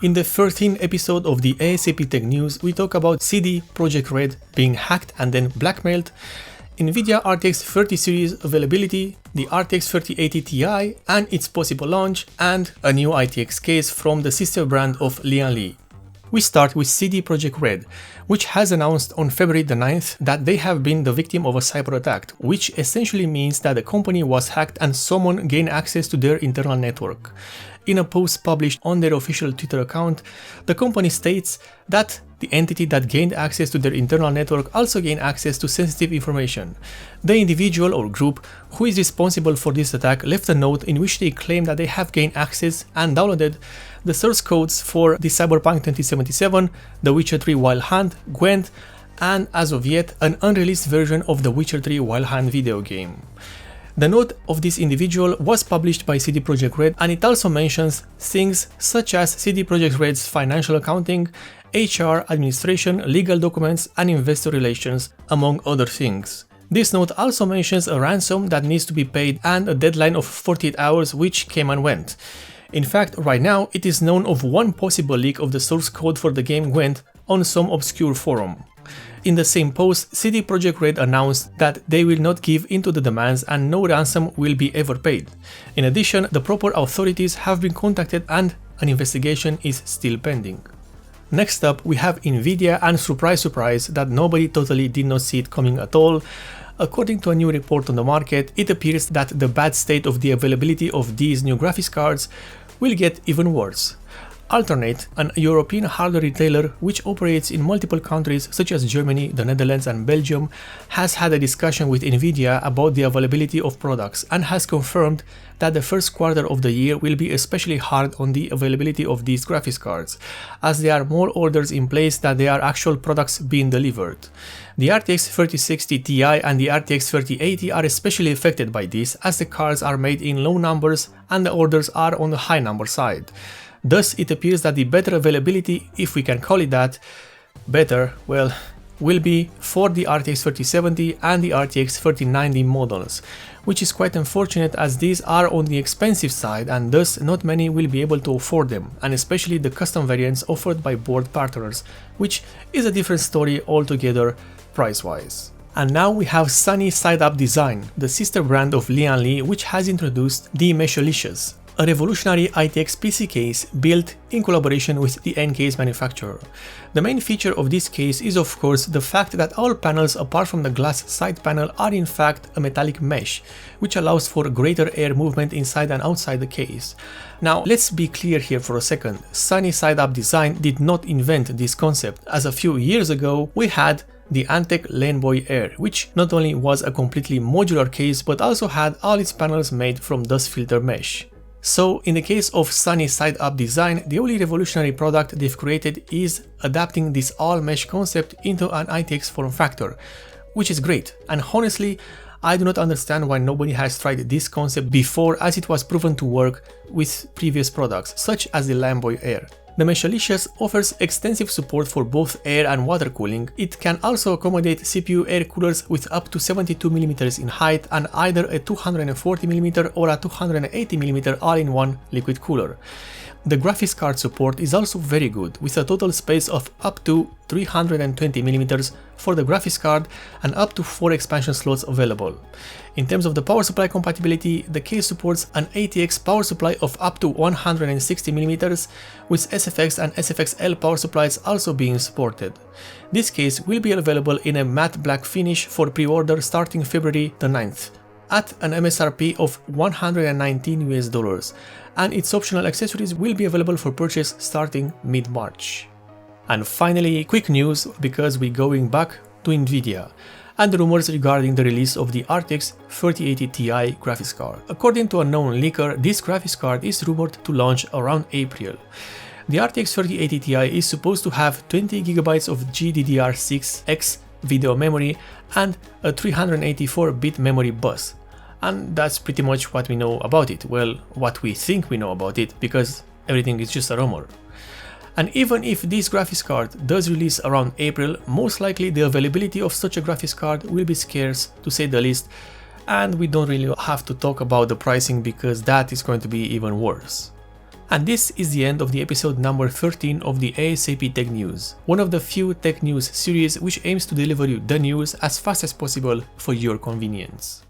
In the 13th episode of the A.S.A.P Tech News, we talk about CD Projekt RED being hacked and then blackmailed, NVIDIA RTX 30 series availability, the RTX 3080 Ti and its possible launch, and a new ITX case from the sister brand of LIAN LI. We start with CD Projekt RED, which has announced on February the 9th that they have been the victim of a cyber attack, which essentially means that the company was hacked and someone gained access to their internal network. In a post published on their official Twitter account, the company states that the entity that gained access to their internal network also gained access to sensitive information. The individual or group who is responsible for this attack left a note in which they claim that they have gained access and downloaded the source codes for the Cyberpunk 2077, The Witcher 3 Wild Hunt, Gwent, and as of yet an unreleased version of The Witcher 3 Wild Hunt video game. The note of this individual was published by CD Projekt RED, and it also mentions things such as CD Projekt RED's financial accounting, HR, administration, legal documents, and investor relations, among other things. This note also mentions a ransom that needs to be paid and a deadline of 48 hours which came and went. In fact, right now it is known of one possible leak of the source code for the game Gwent on some obscure forum. In the same post, CD Projekt RED announced that they will not give into the demands and no ransom will be ever paid. In addition, the proper authorities have been contacted and an investigation is still pending. Next up, we have NVIDIA, and surprise surprise that nobody totally did not see it coming at all. According to a new report on the market, it appears that the bad state of the availability of these new graphics cards will get even worse. Alternate, an European hardware retailer which operates in multiple countries such as Germany, the Netherlands and Belgium, has had a discussion with NVIDIA about the availability of products and has confirmed that the first quarter of the year will be especially hard on the availability of these graphics cards, as there are more orders in place than there are actual products being delivered. The RTX 3060 Ti and the RTX 3080 are especially affected by this, as the cards are made in low numbers and the orders are on the high number side. Thus, it appears that the better availability, if we can call it that, will be for the RTX 3070 and the RTX 3090 models, which is quite unfortunate as these are on the expensive side and thus not many will be able to afford them, and especially the custom variants offered by board partners, which is a different story altogether price-wise. And now we have Sunny Side Up Design, the sister brand of LIAN LI, which has introduced the Mesholicious, a revolutionary ITX PC case built in collaboration with the end case manufacturer. The main feature of this case is of course the fact that all panels apart from the glass side panel are in fact a metallic mesh, which allows for greater air movement inside and outside the case. Now let's be clear here for a second, Sunny Side Up Design did not invent this concept, as a few years ago we had the Antec Laneboy Air, which not only was a completely modular case but also had all its panels made from dust filter mesh. So in the case of Sunny Side Up Design, the only revolutionary product they've created is adapting this all mesh concept into an ITX form factor, which is great, and honestly I do not understand why nobody has tried this concept before, as it was proven to work with previous products such as the Laneboy Air. The Mesholicious offers extensive support for both air and water cooling. It can also accommodate CPU air coolers with up to 72mm in height and either a 240mm or a 280mm all-in-one liquid cooler. The graphics card support is also very good, with a total space of up to 320mm for the graphics card and up to 4 expansion slots available. In terms of the power supply compatibility, the case supports an ATX power supply of up to 160mm, with SFX and SFX-L power supplies also being supported. This case will be available in a matte black finish for pre-order starting February the 9th. At an MSRP of $119 US, and its optional accessories will be available for purchase starting mid-March. And finally, quick news, because we're going back to NVIDIA and the rumors regarding the release of the RTX 3080 Ti graphics card. According to a known leaker, this graphics card is rumored to launch around April. The RTX 3080 Ti is supposed to have 20GB of GDDR6X video memory and a 384-bit memory bus. And that's pretty much what we know about it. Well, what we think we know about it, because everything is just a rumor. And even if this graphics card does release around April, most likely the availability of such a graphics card will be scarce, to say the least, and we don't really have to talk about the pricing because that is going to be even worse. And this is the end of the episode number 13 of the A.S.A.P Tech News, one of the few tech news series which aims to deliver you the news as fast as possible for your convenience.